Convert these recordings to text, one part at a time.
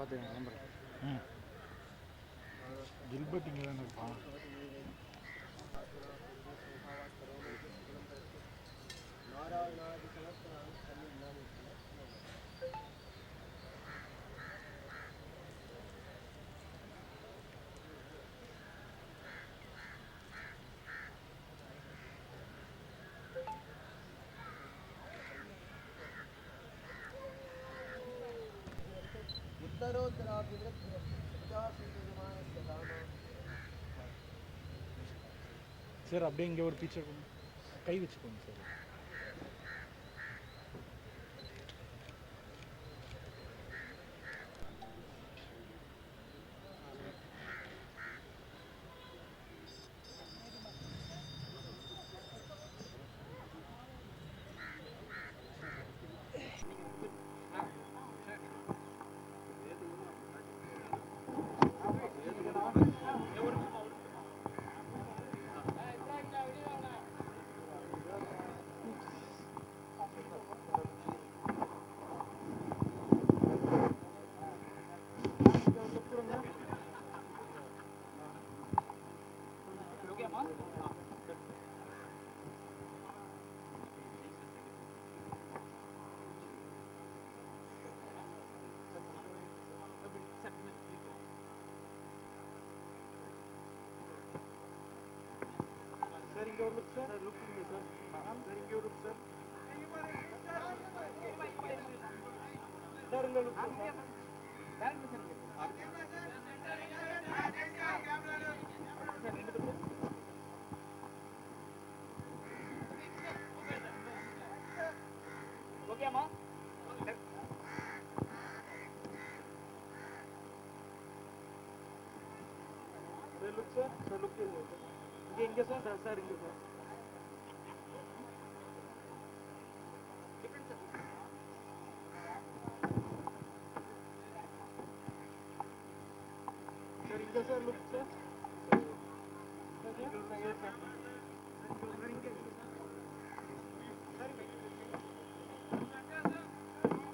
பார்த்து கிளம்புறேன். ம். கில்பர்ட் இங்கே தானே இருப்பான். சார் அப்படியே இங்கே ஒரு பிக்சர் கை வச்சுக்கோங்க sir. Sir, look, sir. Look at me, sir. Sir, look, sir. Sir, look, sir. Okay, ma. Sir, look, sir. Sir, look at me, sir. Inge, sir. Sir, inge, sir. Sir, look, sir.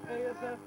Yes, sir.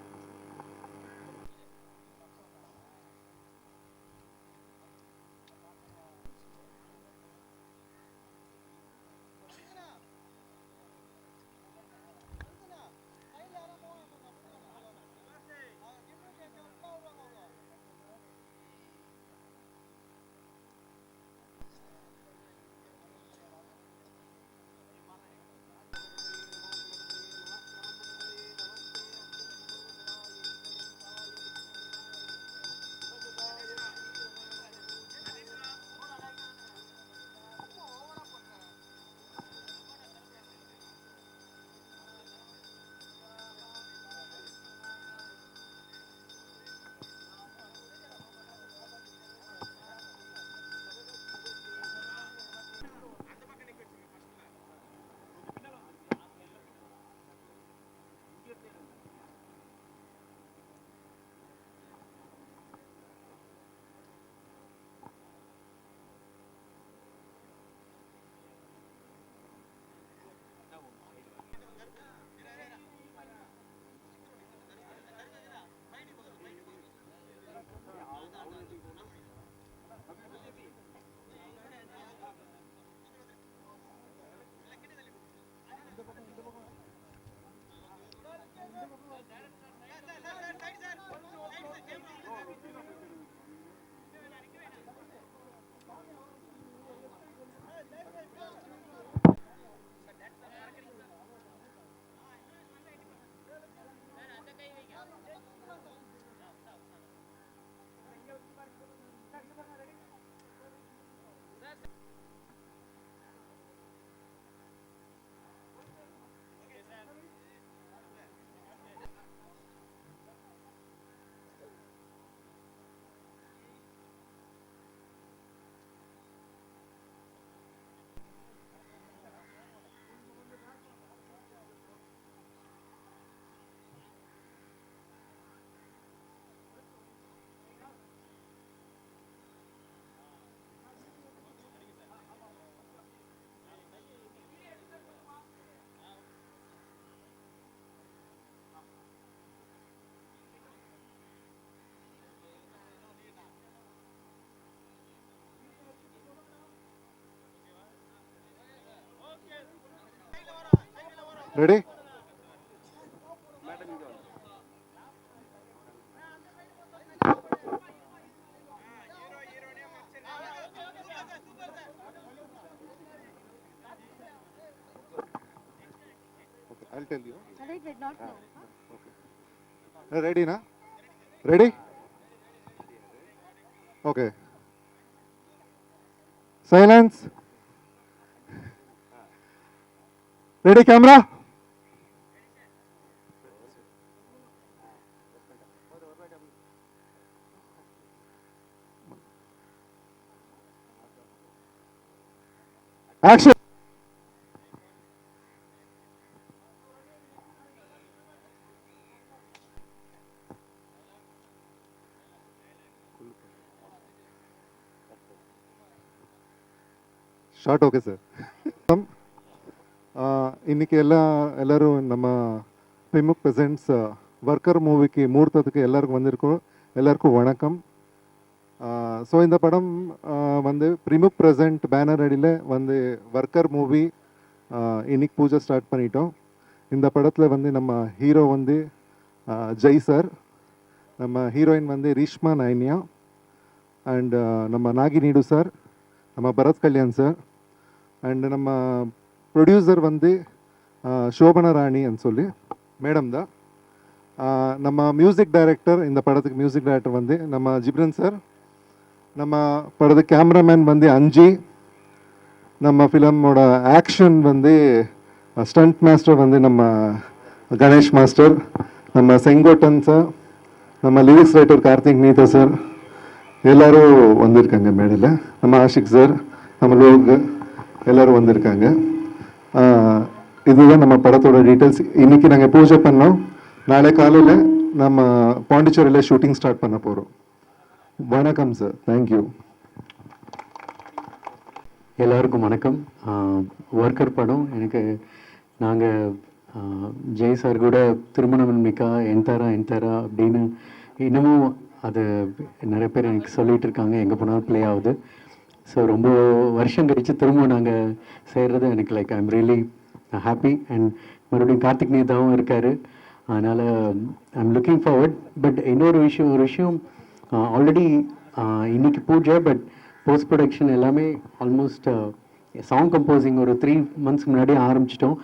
Ready? I'll tell you. I did not know. Ready na? Ready? Okay. Silence. Ready camera? Action. Short okay sir. இன்னைக்கு எல்லாரும் நம்ம பிமுக் ப்ரெசென்ட்ஸ் worker மூவிக்கு முகூர்த்தத்துக்கு எல்லாருக்கும் வந்திருக்கோம். எல்லாருக்கும் வணக்கம். So இந்த படம் வந்து பிமுக் ப்ரெசென்ட் பேனர் அடியில் வந்து ஒர்க்கர் மூவி இன்னைக்கு பூஜை ஸ்டார்ட் பண்ணிட்டோம். இந்த படத்தில் வந்து நம்ம ஹீரோ வந்து ஜெய் சார், நம்ம ஹீரோயின் வந்து ரீஷ்மா நயன்யா, அண்ட் நம்ம நாகி நீடு சார், நம்ம பரத் கல்யாண் சார், அண்டு நம்ம ப்ரொடியூசர் வந்து சோபனா ராணின்னு சொல்லி மேடம் தான். நம்ம மியூசிக் டைரக்டர், இந்த படத்துக்கு மியூசிக் டைரக்டர் வந்து நம்ம ஜிப்ரன் சார், நம்ம படத்துக்கு கேமராமேன் வந்து அஞ்சி, நம்ம ஃபிலமோட ஆக்ஷன் வந்து ஸ்டண்ட் மாஸ்டர் வந்து நம்ம கணேஷ் மாஸ்டர், நம்ம செங்கோட்டன் சார், நம்ம லிரிக்ஸ் ரைட்டர் கார்த்திக் நீதா சார், எல்லோரும் வந்திருக்காங்க மேடையில். நம்ம ஆஷிக் சார், நம்ம லோக் எல்லோரும் வந்திருக்காங்க. இதுதான் நம்ம படத்தோட டீட்டெயில்ஸ். இன்றைக்கி நாங்கள் பூஜை பண்ணோம். நாளை காலையில் நம்ம பாண்டிச்சேரியில் ஷூட்டிங் ஸ்டார்ட் பண்ண போகிறோம். வணக்கம் சார். தேங்க்யூ. எல்லாருக்கும் வணக்கம். ஒர்க்கர் படம் எனக்கு நாங்கள் ஜெய் சார் கூட திருமணம் மிக்கா என்தாரா அப்படின்னு இன்னமும் அது நிறைய பேர் எனக்கு சொல்லிகிட்டு இருக்காங்க, எங்கே போனாலும் ப்ளே ஆகுது. ஸோ ரொம்ப வருஷம் கழித்து திரும்ப நாங்கள் செய்கிறது எனக்கு like I'm really happy. And மறுபடியும் கார்த்திக் நேதாவும் இருக்கார், அதனால் ஐம் லுக்கிங் ஃபார்வர்ட். பட் இன்னொரு விஷயம் ஆல்ரெடி இன்னைக்கு பூஜை, பட் போஸ்ட் ப்ரொடக்ஷன் எல்லாமே ஆல்மோஸ்ட் சாங் கம்போசிங் ஒரு 3 months முன்னாடி ஆரம்பிச்சிட்டோம்.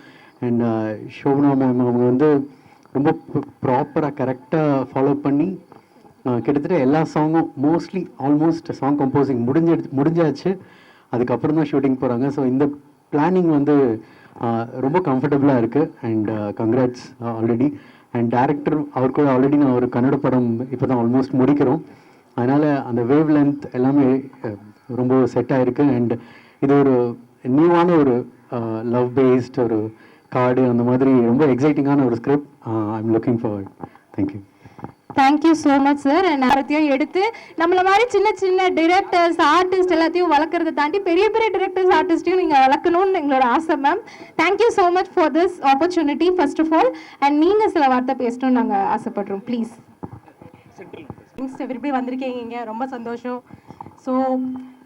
அண்ட் ஷோபனா மேம் அவங்க வந்து ரொம்ப ப்ராப்பராக கரெக்டாக ஃபாலோ பண்ணி கிட்டத்தட்ட எல்லா சாங்கும் மோஸ்ட்லி ஆல்மோஸ்ட் சாங் கம்போசிங் முடிஞ்சாச்சு. அதுக்கப்புறம் தான் ஷூட்டிங் போகிறாங்க. ஸோ இந்த பிளானிங் வந்து ரொம்ப கம்ஃபர்டபுளாக இருக்குது. And congrats already. And director அவர் கூட ஆல்ரெடி நான் ஒரு கன்னட படம் இப்போ தான் ஆல்மோஸ்ட் முடிக்கிறோம். அதனால் அந்த வேவ் லென்த் எல்லாமே ரொம்ப செட் ஆகிருக்கு. அண்ட் இது ஒரு நியூவான ஒரு லவ் பேஸ்ட் ஒரு கார்டு, அந்த மாதிரி ரொம்ப எக்ஸைட்டிங்கான ஒரு script. I am looking forward. Thank you. Thank you so much sir. எல்லாத்தையும் எடுத்து நம்மள மாதிரி சின்ன சின்ன டிரெக்டர்ஸ் ஆர்டிஸ்ட் எல்லாத்தையும் வளர்க்குறத தாண்டி பெரிய பெரிய டிரெக்டர்ஸ் ஆர்டிஸ்ட்டையும் நீங்கள் வளர்க்கணும்னு எங்களோட ஆசை ma'am. Thank you so much for this opportunity first of all. And நீங்கள் சில வார்த்தை பேசணும்னு நாங்கள் ஆசைப்படுறோம், ப்ளீஸ். எப்படி வந்திருக்கீங்க, ரொம்ப சந்தோஷம். So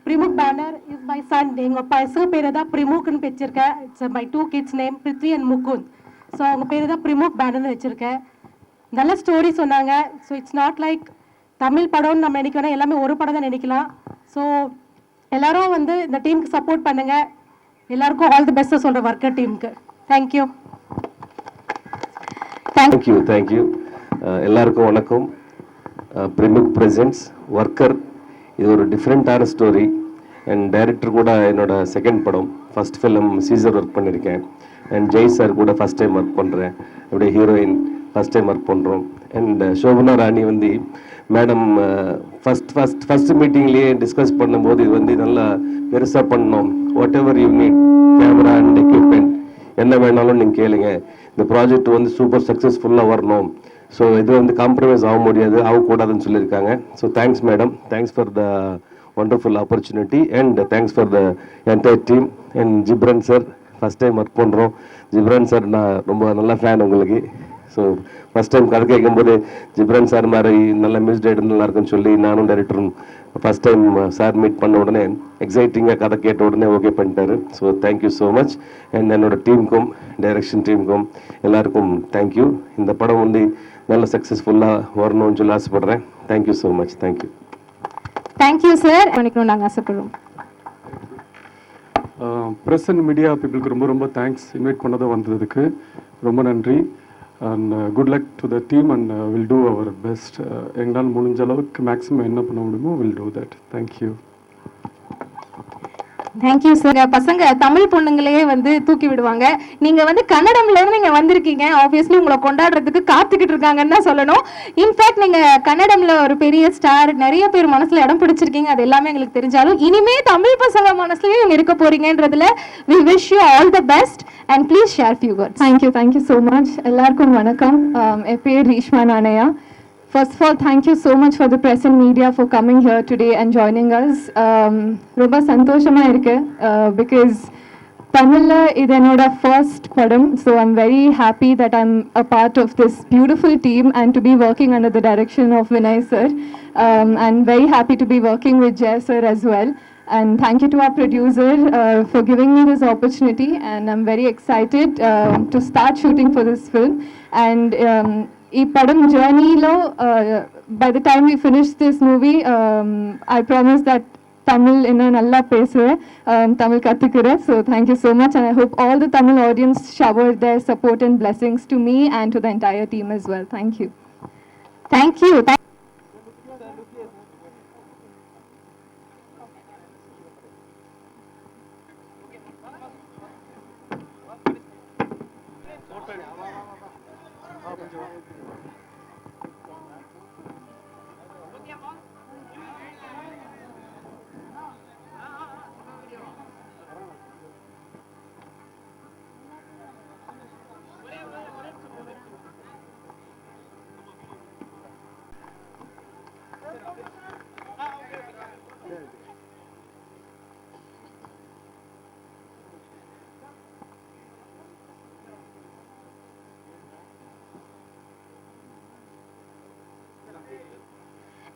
பிரிமுக் banner is my son. எங்கள் பசங்க பேர் தான் பிரிமுக்னு வச்சிருக்கேன். It's my 2 kids name Prithvi and Mukund. So அவங்க பேர் தான் பிரிமுக் பேனர்னு வச்சுருக்கேன். நல்ல ஸ்டோரி சொன்னாங்க. So it's not like Tamil படம்னு நம்ம நினைக்கணும், எல்லாமே ஒரு படம் தான் நினைக்கலாம். ஸோ எல்லாரும் வந்து இந்த டீமுக்கு சப்போர்ட் பண்ணுங்கள். எல்லாருக்கும் ஆல் தி பெஸ்ட்டாக சொல்கிற ஒர்க்கர் டீமுக்கு. தேங்க்யூ. தேங்க்யூ. எல்லாருக்கும் வணக்கம். பிரிமுக் ப்ரெசென்ட்ஸ் ஒர்க்கர், இது ஒரு டிஃப்ரெண்ட்டான ஸ்டோரி. அண்ட் டைரக்டர் கூட என்னோட செகண்ட் படம், ஃபர்ஸ்ட் ஃபிலிம் சீசர் ஒர்க் பண்ணியிருக்கேன். அண்ட் ஜெய் சார் கூட ஃபஸ்ட் டைம் ஒர்க் பண்ணுறேன். அப்படியே ஹீரோயின் ஃபஸ்ட் டைம் ஒர்க் பண்ணுறோம். அண்ட் சோபனா ராணி வந்து மேடம் ஃபஸ்ட் மீட்டிங்லேயே டிஸ்கஸ் பண்ணும்போது இது வந்து நல்லா பெருசாக பண்ணோம். What ever you need, camera and equipment என்ன வேணாலும் நீங்கள் கேளுங்க, இந்த ப்ராஜெக்ட் வந்து சூப்பர் சக்ஸஸ்ஃபுல்லாக வரணும். ஸோ இது வந்து காம்ப்ரமைஸ் ஆக முடியாது, ஆகக்கூடாதுன்னு சொல்லியிருக்காங்க. So thanks madam, thanks for the wonderful opportunity and thanks for the entire team. And Ghibran sir first time work பண்ணுறோம். ஜிப்ரன் சார் நான் ரொம்ப நல்ல ஃபேன் உங்களுக்கு. ஸோ ஃபஸ்ட் டைம் கதை கேட்கும்போது ஜிப்ரான் சார் மாதிரி நல்ல மியூசிக் டைரக்டர் நல்லா இருக்குன்னு சொல்லி நானும் டைரக்டரும் ஃபஸ்ட் டைம் சார் மீட் பண்ண உடனே எக்ஸைட்டிங்காக கதை கேட்ட உடனே ஓகே பண்ணிட்டாரு. So thank you so much. And என்னோட டீமுக்கும் டைரக்ஷன் டீமுக்கும் எல்லாருக்கும் தேங்க்யூ. இந்த படம் வந்து நல்ல சக்ஸஸ்ஃபுல்லாக வரணும்னு சொல்லி ஆசைப்படுறேன். Thank you so much. Thank you. Thank you sir. பண்ணிக்கணும் நாங்கள் ஆசைப்படுறோம். ப்ரெஸ் அண்ட் மீடியா பீப்புளுக்கு ரொம்ப ரொம்ப தேங்க்ஸ் இன்வைட் பண்ணதும் வந்ததுக்கு ரொம்ப நன்றி. And good luck to the team and will do our best. எங்களால் முடிஞ்ச அளவுக்கு மேக்ஸிமம் என்ன பண்ண முடியுமோ will do that. Thank you. Thank you sir. பசங்க தமிழ் பொண்ணுங்களையே வந்து தூக்கி விடுவாங்க. நீங்க வந்து கன்னடம்ல இருந்து நீங்க வந்திருக்கீங்க. ஆப்வியஸ்லி உங்களை கொண்டாடுறதுக்கு காத்துக்கிட்டு இருக்காங்கன்னு தான் சொல்லணும். இன்ஃபேக்ட் நீங்க கன்னடம்ல ஒரு பெரிய ஸ்டார், நிறைய பேர் மனசுல இடம் பிடிச்சிருக்கீங்க. அது எல்லாமே எங்களுக்கு தெரிஞ்சாலும் இனிமே தமிழ் பசங்க மனசுலயும் நீங்க இருக்க போறீங்கன்றதுல we wish you all the best and please share few words. Thank you so much. எல்லாருக்கும் வணக்கம். என் பேர் Reeshma நானையா. First of all, thank you so much for the press and media for coming here today and joining us. ரொம்ப சந்தோஷமா இருக்கு because தமிழ்ல இது என்னோட first படம். So I'm very happy that I'm a part of this beautiful team and to be working under the direction of Vinay sir. And very happy to be working with Jay sir as well. And thank you to our producer for giving me this opportunity. And I'm very excited to start shooting for this film. And ಈ ಪಡಮ್ ಜರ್ನಿಲೋ by the time we finish this movie, I promise that Tamil inna nalla pesuvren, Tamil kattukkuren. So thank you so much and I hope all the Tamil audience shower their support and blessings to me and to the entire team as well. Thank you. Thank you.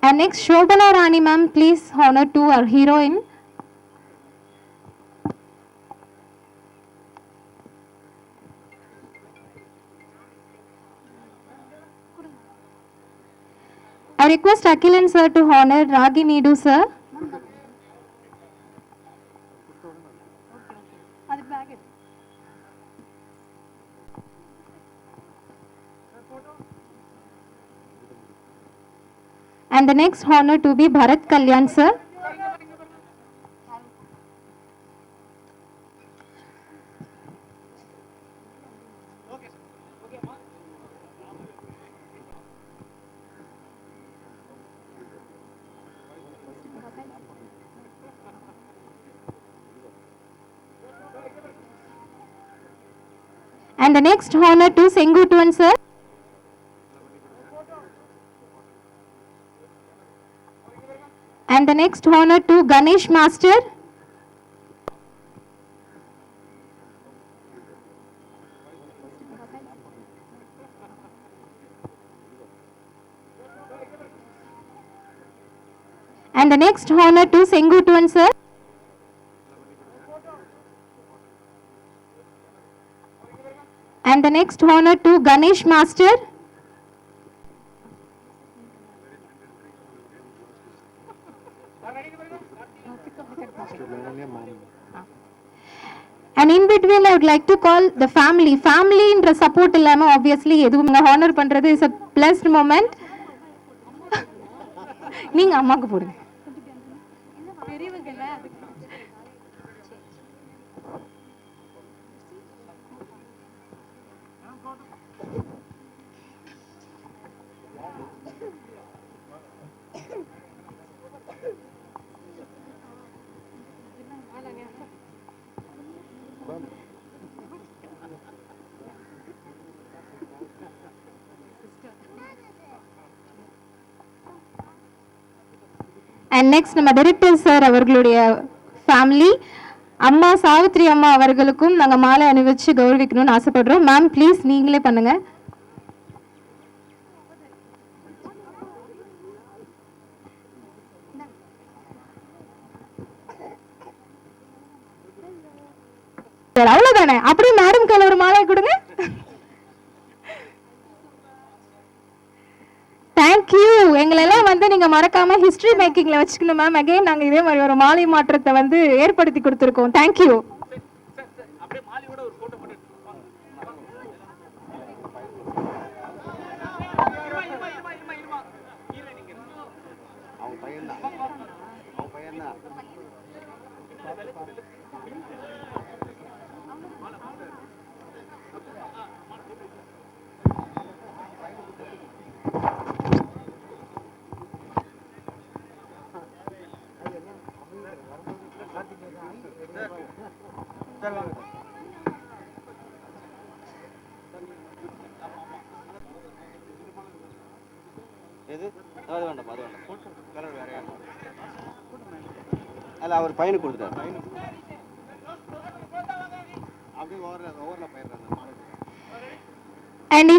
And next, Shobana Rani ma'am, please honor to our heroine. I request Akhilan sir to honor Ragi Needu sir. And the next honor to be Bharat Kalyan sir. And the next honor to Sengutuan sir. And the next honor to Ganesh Master. And the next honor to Sengutuan sir. And the next honor to Ganesh Master. And in between, I would like to call the family. Family in support illama obviously எதுவும் honor பண்றது is a blessed moment. நீங்க அம்மாக்கு போடுங்க. And next நம்ம director sir அவர்களுடைய family அம்மா சாவித்ரி அம்மா அவர்களுக்கும் நாங்கள் மாலை அணிவிச்சு கௌரவிக்கணும்னு ஆசைப்படுறோம். மேம் ப்ளீஸ் நீங்களே பண்ணுங்க. சரி அவ்வளவுதானே. அப்படியே மேடம் கையில ஒரு மாலை கொடுங்க. தேங்க்யூ. எங்களெல்லாம் வந்து நீங்க மறக்காம ஹிஸ்டரி மேக்கிங்ல வச்சுக்கணும் மேம். அகைன் நாங்க இதே மாதிரி ஒரு மாலை மாற்றத்தை வந்து ஏற்படுத்தி கொடுத்துருக்கோம். தேங்க்யூ. அப்படியே மாலியோட ஒரு போட்டோ போட்டு அவன் பையன் தான் எது அது வேண்டாம் கலர் வேற அல்ல அவர் பையனுக்கு கொடுத்துட்டார். அப்படியே ஓவரில் போயிடுறாங்க. And